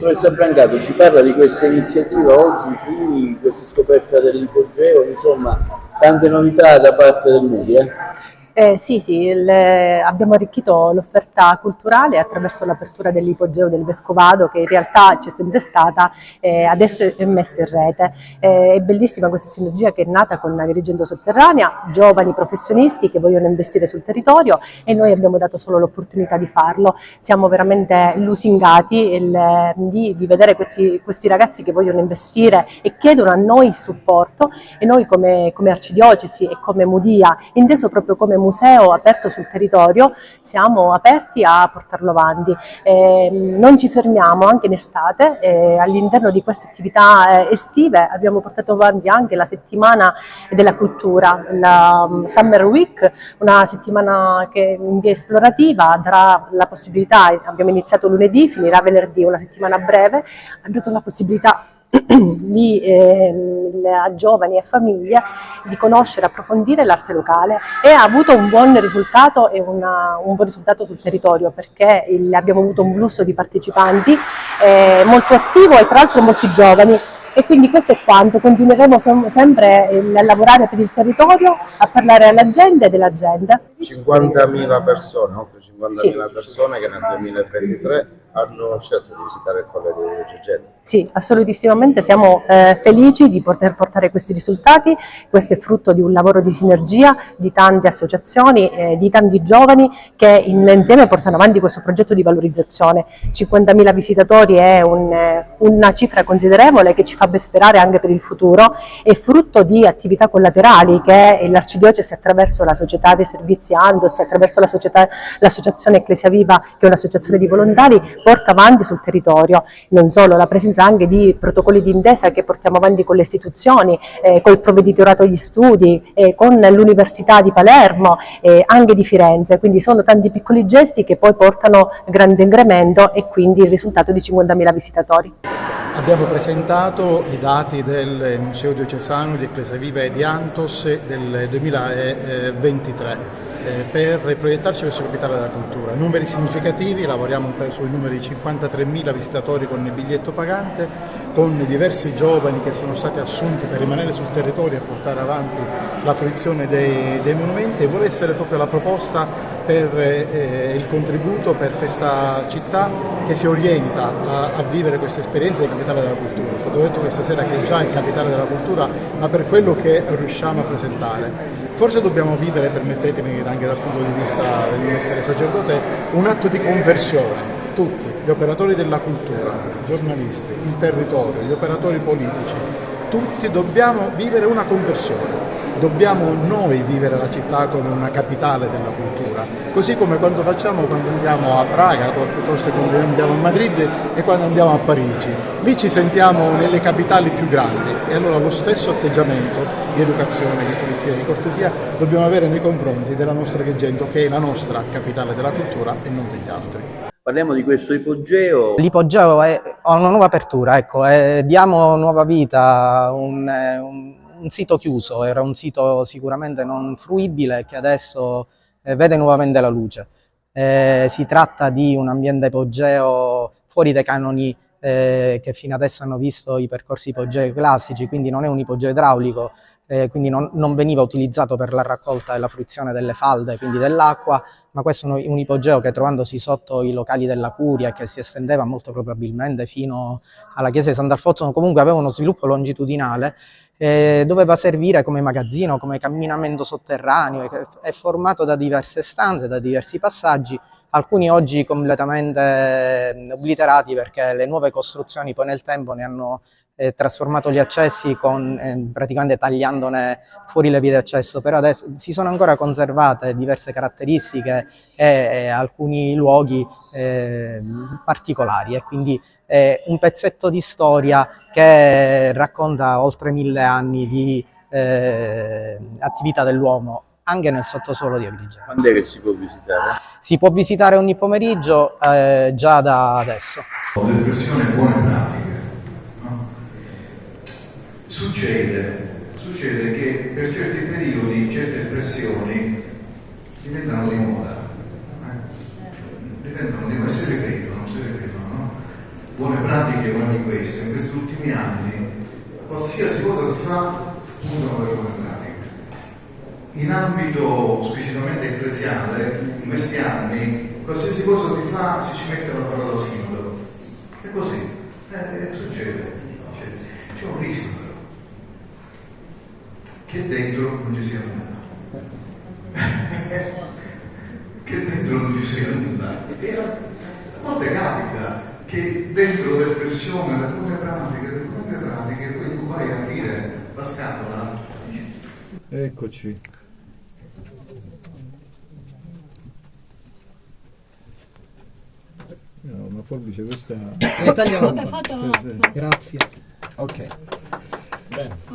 Professor Brancato ci parla di questa iniziativa oggi qui, questa scoperta dell'ipogeo, insomma tante novità da parte del MUDI. Sì, abbiamo arricchito l'offerta culturale attraverso l'apertura dell'ipogeo del Vescovado, che in realtà c'è sempre stata, adesso è messa in rete. È bellissima questa sinergia che è nata con Agrigento Sotterranea, giovani professionisti che vogliono investire sul territorio e noi abbiamo dato solo l'opportunità di farlo. Siamo veramente lusingati di vedere questi ragazzi che vogliono investire e chiedono a noi il supporto, e noi come Arcidiocesi e come Mudia, inteso proprio come museo aperto sul territorio, siamo aperti a portarlo avanti. Non ci fermiamo anche in estate, all'interno di queste attività estive abbiamo portato avanti anche la settimana della cultura, la Summer Week, una settimana che in via esplorativa darà la possibilità, abbiamo iniziato lunedì, finirà venerdì, una settimana breve, ha dato la possibilità a giovani e famiglie di conoscere, approfondire l'arte locale, e ha avuto un buon risultato e un buon risultato sul territorio, perché abbiamo avuto un flusso di partecipanti molto attivo e tra l'altro molti giovani. E quindi questo è quanto, continueremo sempre a lavorare per il territorio, a parlare alla gente e della gente. 50.000 persone, oltre 50.000 Sì. persone che nel 2023 hanno scelto di visitare il Colle di Girgenti. Sì, assolutissimamente siamo felici di poter portare questi risultati. Questo è frutto di un lavoro di sinergia di tante associazioni, di tanti giovani che insieme portano avanti questo progetto di valorizzazione. 50.000 visitatori è una cifra considerevole che ci fa ben sperare anche per il futuro, è frutto di attività collaterali che l'Arcidiocesi, attraverso la società dei servizi Andos, attraverso l'associazione Ecclesia Viva, che è un'associazione di volontari, porta avanti sul territorio. Non solo, la presenza anche di protocolli di intesa che portiamo avanti con le istituzioni, col Provveditorato agli Studi, con l'Università di Palermo, anche di Firenze. Quindi sono tanti piccoli gesti che poi portano grande incremento e quindi il risultato di 50.000 visitatori. Abbiamo presentato i dati del Museo Diocesano di Ecclesia Viva e di Antos del 2023 per proiettarci verso il capitale della cultura. Numeri significativi, lavoriamo sui numeri di 53.000 visitatori con il biglietto pagante, con diversi giovani che sono stati assunti per rimanere sul territorio e portare avanti la fruizione dei monumenti, e vuole essere proprio la proposta per il contributo per questa città che si orienta a vivere questa esperienza di capitale della cultura. È stato detto questa sera che già è capitale della cultura, ma per quello che riusciamo a presentare. Forse dobbiamo vivere, permettetemi anche dal punto di vista del mio essere sacerdote, un atto di conversione. Tutti, gli operatori della cultura, i giornalisti, il territorio, gli operatori politici, tutti dobbiamo vivere una conversione. Dobbiamo noi vivere la città come una capitale della cultura, così come quando andiamo a Praga, piuttosto che quando andiamo a Madrid e quando andiamo a Parigi. Lì ci sentiamo nelle capitali più grandi, e allora lo stesso atteggiamento di educazione, di pulizia, di cortesia dobbiamo avere nei confronti della nostra Agrigento, che è la nostra capitale della cultura e non degli altri. Parliamo di questo ipogeo. L'ipogeo ha una nuova apertura, ecco, diamo nuova vita a un sito chiuso, era un sito sicuramente non fruibile che adesso vede nuovamente la luce. Si tratta di un ambiente ipogeo fuori dai canoni che fino adesso hanno visto i percorsi ipogei classici, quindi non è un ipogeo idraulico, quindi non veniva utilizzato per la raccolta e la fruizione delle falde, quindi dell'acqua, ma questo è un ipogeo che, trovandosi sotto i locali della Curia, che si estendeva molto probabilmente fino alla chiesa di Sant'Alfonso, comunque aveva uno sviluppo longitudinale, doveva servire come magazzino, come camminamento sotterraneo, è formato da diverse stanze, da diversi passaggi, alcuni oggi completamente obliterati perché le nuove costruzioni poi nel tempo ne hanno trasformato gli accessi praticamente tagliandone fuori le vie di accesso, però adesso si sono ancora conservate diverse caratteristiche e alcuni luoghi particolari, e quindi un pezzetto di storia che racconta oltre 1000 anni di attività dell'uomo anche nel sottosuolo di Agrigento. Quando è che si può visitare? Si può visitare ogni pomeriggio già da adesso. L'espressione buone pratiche. Succede che per certi periodi certe espressioni diventano di moda, si ripetono, no? Buone pratiche pratiche come queste, in questi ultimi anni, qualsiasi cosa si fa, funzionano le buone pratiche. In ambito squisitamente ecclesiale, in questi anni, qualsiasi cosa si fa, si ci mette la parola sinodo. È così, succede. C'è un rischio però, che dentro non ci sia nulla. Che dentro non ci sia nulla. E a volte capita che dentro l'espressione, le buone pratiche, poi tu vai a aprire la scatola. Eccoci. No, una forbice questa Tagliamo. Grazie. ok. Bene.